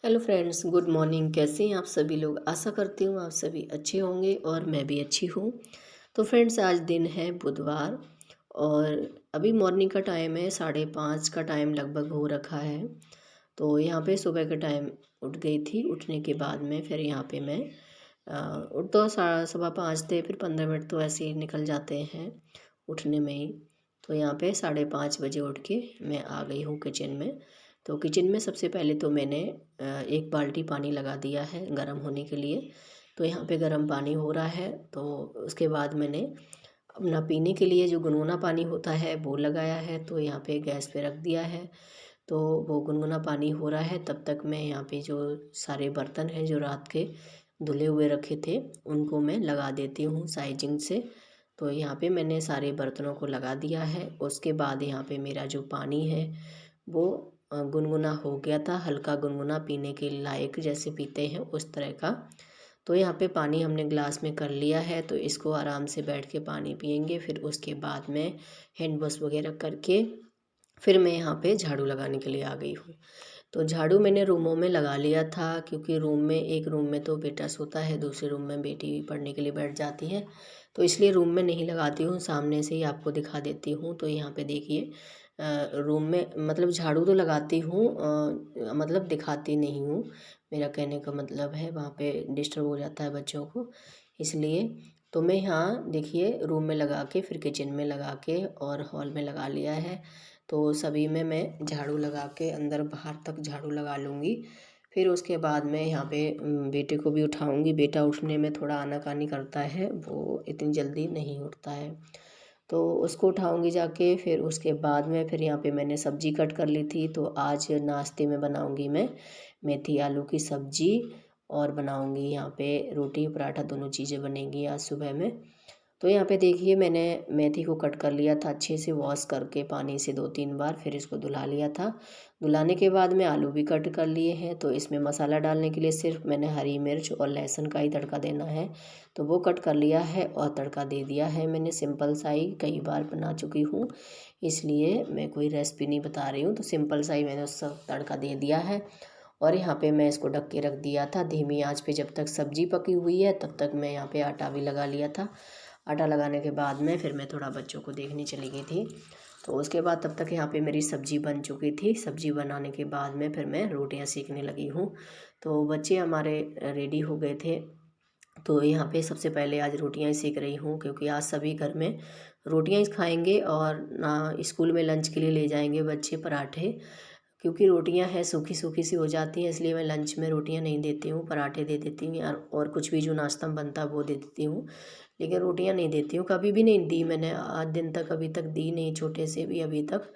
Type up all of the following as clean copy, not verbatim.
Hello friends, good morning. कैसे हैं आप सभी लोग? आशा करती हूँ आप सभी अच्छे होंगे और मैं भी अच्छी हूँ। तो फ्रेंड्स, आज दिन है बुधवार और अभी मॉर्निंग का टाइम है, 5:30 का टाइम लगभग हो रखा है। तो यहाँ पे सुबह के टाइम उठ गई थी। उठने के बाद में फिर यहाँ पे मैं उठ तो 5:15 थे, फिर 15 मिनट तो ऐसे ही निकल जाते हैं उठने में ही। तो यहाँ पे 5:30 बजे उठ के मैं आ गई हूँ किचन में। तो किचन में सबसे पहले तो मैंने एक बाल्टी पानी लगा दिया है गर्म होने के लिए। तो यहाँ पे गर्म पानी हो रहा है। तो उसके बाद मैंने अपना पीने के लिए जो गुनगुना पानी होता है वो लगाया है, तो यहाँ पे गैस पे रख दिया है। तो वो गुनगुना पानी हो रहा है, तब तक मैं यहाँ पे जो सारे बर्तन हैं जो रात के धुले हुए रखे थे उनको मैं लगा देती हूँ साइजिंग से। तो यहाँ पे मैंने सारे बर्तनों को लगा दिया है। उसके बाद यहाँ पे मेरा जो पानी है वो गुनगुना हो गया था, हल्का गुनगुना पीने के लायक, जैसे पीते हैं उस तरह का। तो यहाँ पे पानी हमने ग्लास में कर लिया है, तो इसको आराम से बैठ के पानी पियेंगे। फिर उसके बाद में हैंड वॉश वगैरह करके फिर मैं यहाँ पे झाड़ू लगाने के लिए आ गई हूँ। तो झाड़ू मैंने रूमों में लगा लिया था, क्योंकि रूम में, एक रूम में तो बेटा सोता है, दूसरे रूम में बेटी पढ़ने के लिए बैठ जाती है। तो इसलिए रूम में नहीं लगाती हूँ, सामने से ही आपको दिखा देती हूँ। तो यहाँ पे देखिए, रूम में मतलब झाड़ू तो लगाती हूँ, मतलब दिखाती नहीं हूँ। मेरा कहने का मतलब है वहाँ पे डिस्टर्ब हो जाता है बच्चों को, इसलिए। तो मैं यहाँ देखिए रूम में लगा के, फिर किचन में लगा के और हॉल में लगा लिया है। तो सभी में मैं झाड़ू लगा के अंदर बाहर तक झाड़ू लगा लूँगी। फिर उसके बाद मैं यहाँ पे बेटे को भी उठाऊँगी। बेटा उठने में थोड़ा आनाकानी करता है, वो इतनी जल्दी नहीं उठता है। तो उसको उठाऊँगी जाके। फिर उसके बाद में फिर यहाँ पे मैंने सब्ज़ी कट कर ली थी। तो आज नाश्ते में बनाऊँगी मैं मेथी आलू की सब्ज़ी, और बनाऊँगी यहाँ पे रोटी पराठा, दोनों चीज़ें बनेंगी आज सुबह में। तो यहाँ पे देखिए मैंने मेथी को कट कर लिया था अच्छे से, वॉश करके पानी से 2-3 बार, फिर इसको धुला लिया था। धुलाने के बाद में आलू भी कट कर लिए हैं। तो इसमें मसाला डालने के लिए सिर्फ मैंने हरी मिर्च और लहसुन का ही तड़का देना है, तो वो कट कर लिया है और तड़का दे दिया है मैंने। सिंपल सा ही कई बार बना चुकी हूँ, इसलिए मैं कोई रेसिपी नहीं बता रही हूँ। तो सिंपल सा ही मैंने उसका तड़का दे दिया है। और यहाँ पे मैं इसको ढक के रख दिया था धीमी आंच पे। जब तक सब्जी पकी हुई है तब तक मैं यहाँ पे आटा भी लगा लिया था। आटा लगाने के बाद में फिर मैं थोड़ा बच्चों को देखने चली गई थी। तो उसके बाद तब तक यहाँ पे मेरी सब्ज़ी बन चुकी थी। सब्ज़ी बनाने के बाद में फिर मैं रोटियाँ सेकने लगी हूँ। तो बच्चे हमारे रेडी हो गए थे। तो यहाँ पे सबसे पहले आज रोटियाँ ही सेक रही हूँ, क्योंकि आज सभी घर में रोटियाँ ही खाएंगे और ना स्कूल में लंच के लिए ले जाएंगे बच्चे पराठे। क्योंकि रोटियां हैं सूखी सूखी सी हो जाती हैं, इसलिए मैं लंच में रोटियां नहीं देती हूँ, पराठे दे देती हूँ यार, और कुछ भी जो नाश्ता में बनता है वो दे देती हूँ। लेकिन रोटियां नहीं देती हूँ, कभी भी नहीं दी मैंने आज दिन तक, अभी तक दी नहीं, छोटे से भी अभी तक।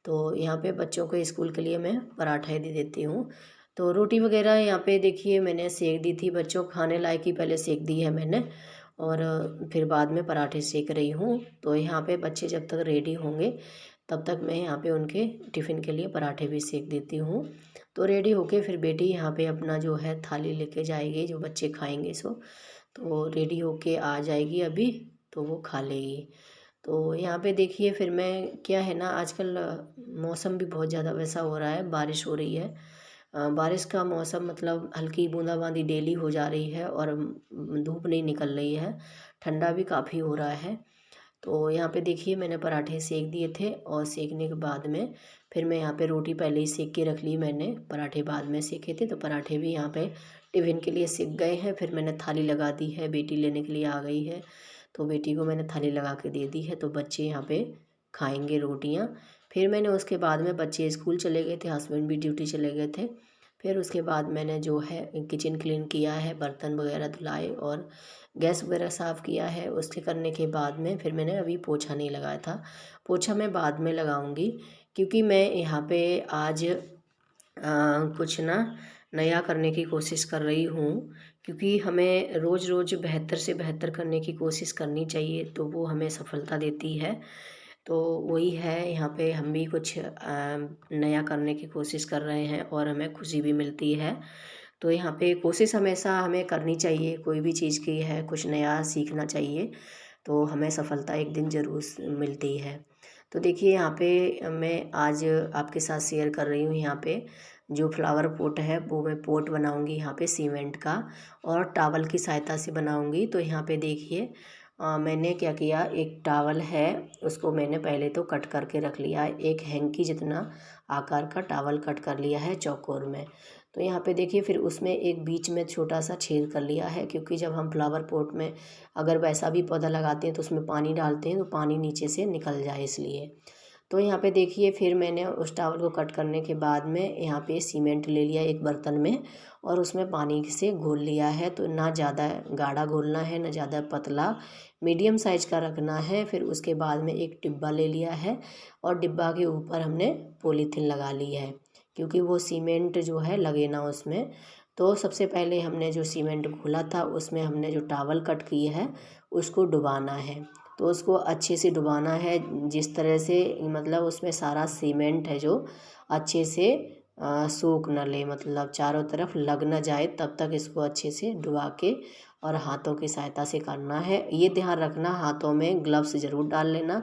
तो यहाँ पे बच्चों को स्कूल के लिए मैं पराठा ही दे देती हूँ। तो रोटी वगैरह यहाँ पे देखिए मैंने सेक दी थी, बच्चों को खाने लायक ही पहले सेक दी है मैंने, और फिर बाद में पराठे सेक रही हूँ। तो यहाँ पे बच्चे जब तक रेडी होंगे तब तक मैं यहाँ पे उनके टिफ़िन के लिए पराठे भी सेक देती हूँ। तो रेडी होके फिर बेटी यहाँ पे अपना जो है थाली लेके जाएगी, जो बच्चे खाएंगे सो। तो रेडी होके आ जाएगी अभी, तो वो खा लेगी। तो यहाँ पे देखिए फिर मैं, क्या है ना आजकल मौसम भी बहुत ज़्यादा वैसा हो रहा है, बारिश हो रही है। बारिश का मौसम मतलब हल्की बूंदाबांदी डेली हो जा रही है, और धूप नहीं निकल रही है, ठंडा भी काफ़ी हो रहा है। तो यहाँ पे देखिए मैंने पराठे सेक दिए थे, और सेकने के बाद में फिर मैं यहाँ पे रोटी पहले ही सेक के रख ली मैंने, पराठे बाद में सेके थे। तो पराठे भी यहाँ पे टिफ़िन के लिए सेक गए हैं। फिर मैंने थाली लगा दी है, बेटी लेने के लिए आ गई है, तो बेटी को मैंने थाली लगा के दे दी है। तो बच्चे यहाँ पे खाएंगे रोटियाँ। फिर मैंने उसके बाद में, बच्चे स्कूल चले गए थे, हस्बैंड भी ड्यूटी चले गए थे। फिर उसके बाद मैंने जो है किचन क्लीन किया है, बर्तन वगैरह धुलाए और गैस वगैरह साफ़ किया है। उसके करने के बाद में फिर मैंने अभी पोछा नहीं लगाया था, पोछा मैं बाद में लगाऊंगी, क्योंकि मैं यहाँ पे आज कुछ ना नया करने की कोशिश कर रही हूँ। क्योंकि हमें रोज़ रोज़ बेहतर से बेहतर करने की कोशिश करनी चाहिए, तो वो हमें सफलता देती है। तो वही है, यहाँ पे हम भी कुछ नया करने की कोशिश कर रहे हैं और हमें खुशी भी मिलती है। तो यहाँ पे कोशिश हमेशा हमें करनी चाहिए, कोई भी चीज़ की है, कुछ नया सीखना चाहिए, तो हमें सफलता एक दिन ज़रूर मिलती है। तो देखिए यहाँ पे मैं आज आपके साथ शेयर कर रही हूँ यहाँ पे जो फ्लावर पॉट है वो मैं पॉट बनाऊंगी यहाँ पे सीमेंट का, और टावल की सहायता से बनाऊंगी। तो यहाँ पे देखिए मैंने क्या किया, एक टावल है उसको मैंने पहले तो कट करके रख लिया है, एक हैंकी जितना आकार का टावल कट कर लिया है चौकोर में। तो यहाँ पे देखिए फिर उसमें एक बीच में छोटा सा छेद कर लिया है, क्योंकि जब हम फ्लावर पॉट में अगर वैसा भी पौधा लगाते हैं तो उसमें पानी डालते हैं तो पानी नीचे से निकल जाए इसलिए। तो यहाँ पे देखिए फिर मैंने उस टावल को कट करने के बाद में यहाँ पे सीमेंट ले लिया एक बर्तन में, और उसमें पानी से घोल लिया है। तो ना ज़्यादा गाढ़ा घोलना है ना ज़्यादा पतला, मीडियम साइज का रखना है। फिर उसके बाद में एक डिब्बा ले लिया है, और डिब्बा के ऊपर हमने पॉलीथीन लगा ली है, क्योंकि वो सीमेंट जो है लगे ना उसमें। तो सबसे पहले हमने जो सीमेंट घोला था उसमें हमने जो टावल कट किए है उसको डुबाना है। तो उसको अच्छे से डुबाना है, जिस तरह से मतलब उसमें सारा सीमेंट है जो अच्छे से सोख न ले, मतलब चारों तरफ लग न जाए, तब तक इसको अच्छे से डुबा के और हाथों की सहायता से करना है। ये ध्यान रखना हाथों में ग्लव्स ज़रूर डाल लेना,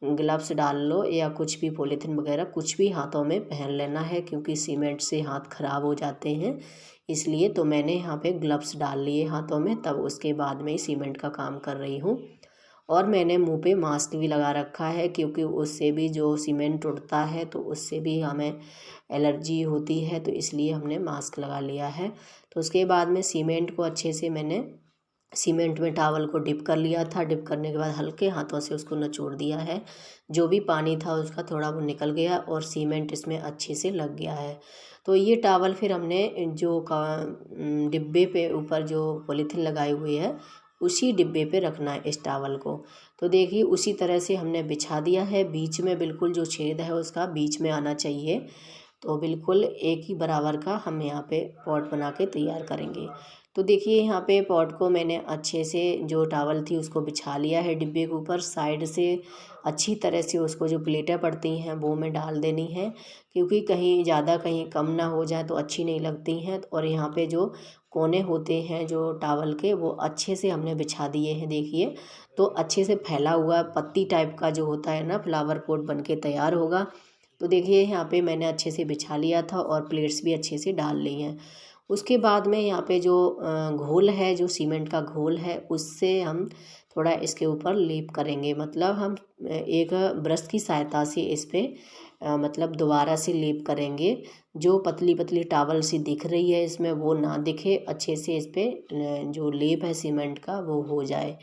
ग्लव्स डाल लो या कुछ भी पॉलीथीन वगैरह कुछ भी हाथों में पहन लेना है, क्योंकि सीमेंट से हाथ खराब हो जाते हैं इसलिए। तो मैंने यहाँ पे ग्लव्स डाल लिए हाथों में, तब उसके बाद में ही सीमेंट का काम कर रही हूँ। और मैंने मुंह पे मास्क भी लगा रखा है, क्योंकि उससे भी जो सीमेंट उड़ता है तो उससे भी हमें एलर्जी होती है, तो इसलिए हमने मास्क लगा लिया है। तो उसके बाद में सीमेंट को अच्छे से मैंने सीमेंट में टावल को डिप कर लिया था। डिप करने के बाद हल्के हाथों से उसको निचोड़ दिया है, जो भी पानी था उसका थोड़ा वो निकल गया और सीमेंट इसमें अच्छे से लग गया है। तो ये टावल फिर हमने जो डिब्बे पे ऊपर जो पॉलीथीन लगाई हुई है उसी डिब्बे पे रखना है इस टावल को। तो देखिए उसी तरह से हमने बिछा दिया है, बीच में बिल्कुल जो छेद है उसका बीच में आना चाहिए। तो बिल्कुल एक ही बराबर का हम यहाँ पे पॉट बना के तैयार करेंगे। तो देखिए यहाँ पे पॉट को मैंने अच्छे से जो टावल थी उसको बिछा लिया है डिब्बे के ऊपर, साइड से अच्छी तरह से उसको जो प्लेटें पड़ती हैं वो में डाल देनी है, क्योंकि कहीं ज़्यादा कहीं कम ना हो जाए तो अच्छी नहीं लगती हैं। और यहाँ पे जो कोने होते हैं जो टावल के वो अच्छे से हमने बिछा दिए हैं देखिए। तो अच्छे से फैला हुआ पत्ती टाइप का जो होता है ना फ्लावर पॉट बन के तैयार होगा। तो देखिए यहाँ पे मैंने अच्छे से बिछा लिया था और प्लेट्स भी अच्छे से डाल ली हैं। उसके बाद में यहाँ पे जो घोल है, जो सीमेंट का घोल है उससे हम थोड़ा इसके ऊपर लेप करेंगे, मतलब हम एक ब्रश की सहायता से इस पे मतलब दोबारा से लेप करेंगे। जो पतली पतली टावल सी दिख रही है इसमें वो ना दिखे, अच्छे से इस पे जो लेप है सीमेंट का वो हो जाए।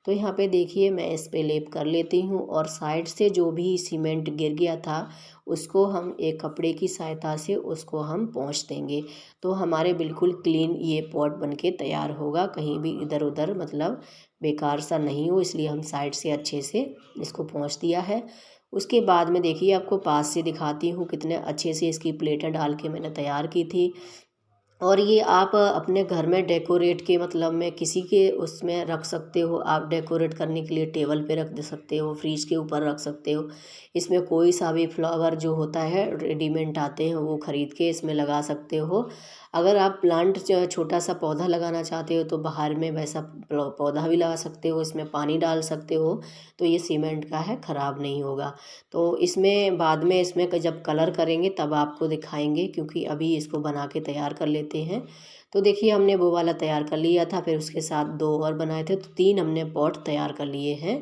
तो यहाँ पे देखिए मैं इस पे लेप कर लेती हूँ, और साइड से जो भी सीमेंट गिर गया था उसको हम एक कपड़े की सहायता से उसको हम पोंछ देंगे। तो हमारे बिल्कुल क्लीन ये पॉट बन के तैयार होगा, कहीं भी इधर उधर मतलब बेकार सा नहीं हो, इसलिए हम साइड से अच्छे से इसको पोंछ दिया है। उसके बाद में देखिए आपको पास से दिखाती हूँ कितने अच्छे से इसकी प्लेटें डाल के मैंने तैयार की थी। और ये आप अपने घर में डेकोरेट के मतलब में किसी के उसमें रख सकते हो, आप डेकोरेट करने के लिए टेबल पे रख दे सकते हो, फ्रिज के ऊपर रख सकते हो। इसमें कोई सा भी फ्लावर जो होता है रेडीमेड आते हैं वो ख़रीद के इसमें लगा सकते हो। अगर आप प्लांट छोटा सा पौधा लगाना चाहते हो तो बाहर में वैसा पौधा भी लगा सकते हो, इसमें पानी डाल सकते हो, तो ये सीमेंट का है, ख़राब नहीं होगा। तो इसमें बाद में इसमें जब कलर करेंगे तब आपको दिखाएंगे, क्योंकि अभी इसको बना के तैयार कर लेते हैं। तो देखिए हमने वो वाला तैयार कर लिया था, फिर उसके साथ दो और बनाए थे, तो तीन हमने पॉट तैयार कर लिए हैं।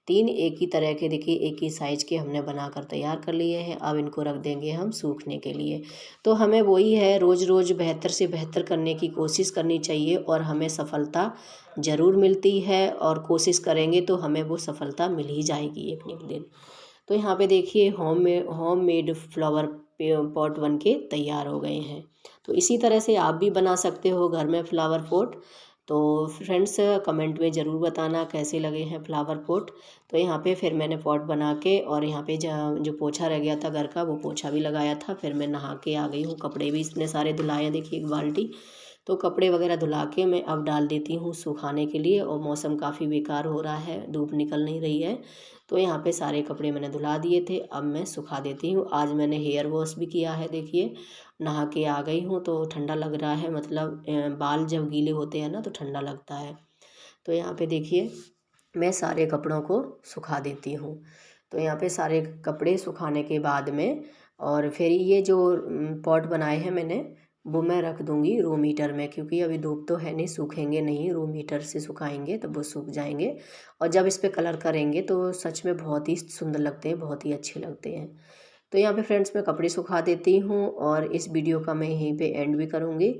तीन एक ही तरह के देखिए एक ही साइज़ के हमने बनाकर तैयार कर लिए हैं। अब इनको रख देंगे हम सूखने के लिए। तो हमें वही है, रोज़ रोज़ बेहतर से बेहतर करने की कोशिश करनी चाहिए और हमें सफलता ज़रूर मिलती है, और कोशिश करेंगे तो हमें वो सफलता मिल ही जाएगी एक न एक दिन। तो यहाँ पे देखिए होम मेड फ्लावर पॉट बन के तैयार हो गए हैं। तो इसी तरह से आप भी बना सकते हो घर में फ्लावर पॉट। तो फ्रेंड्स कमेंट में ज़रूर बताना कैसे लगे हैं फ्लावर पॉट। तो यहाँ पे फिर मैंने पॉट बना के, और यहाँ पे जो पोछा रह गया था घर का वो पोछा भी लगाया था। फिर मैं नहा के आ गई हूँ, कपड़े भी इतने सारे धुलाए हैं देखिए एक बाल्टी। तो कपड़े वगैरह धुला के मैं अब डाल देती हूँ सुखाने के लिए, और मौसम काफ़ी बेकार हो रहा है, धूप निकल नहीं रही है। तो यहाँ पे सारे कपड़े मैंने धुला दिए थे, अब मैं सुखा देती हूँ। आज मैंने हेयर वॉश भी किया है देखिए, नहा के आ गई हूँ तो ठंडा लग रहा है, मतलब बाल जब गीले होते हैं ना तो ठंडा लगता है। तो यहाँ पे देखिए मैं सारे कपड़ों को सुखा देती हूँ। तो यहाँ पे सारे कपड़े सुखाने के बाद में और फिर ये जो पॉट बनाए हैं मैंने वो मैं रख दूँगी रूम हीटर में, क्योंकि अभी धूप तो है नहीं, सूखेंगे नहीं, रूम हीटर से सुखाएंगे तब वो सूख जाएंगे। और जब इस पे कलर करेंगे तो सच में बहुत ही सुंदर लगते हैं, बहुत ही अच्छे लगते हैं। तो यहाँ पे फ्रेंड्स मैं कपड़े सुखा देती हूँ और इस वीडियो का मैं यहीं पे एंड भी करूँगी।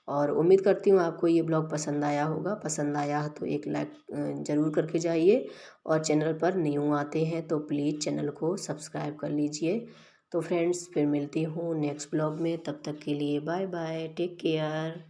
और उम्मीद करती हूँ आपको ये ब्लॉग पसंद आया होगा। पसंद आया तो एक लाइक ज़रूर करके जाइए, और चैनल पर न्यू आते हैं तो प्लीज़ चैनल को सब्सक्राइब कर लीजिए। तो फ्रेंड्स फिर मिलती हूँ नेक्स्ट ब्लॉग में, तब तक के लिए बाय बाय, टेक केयर।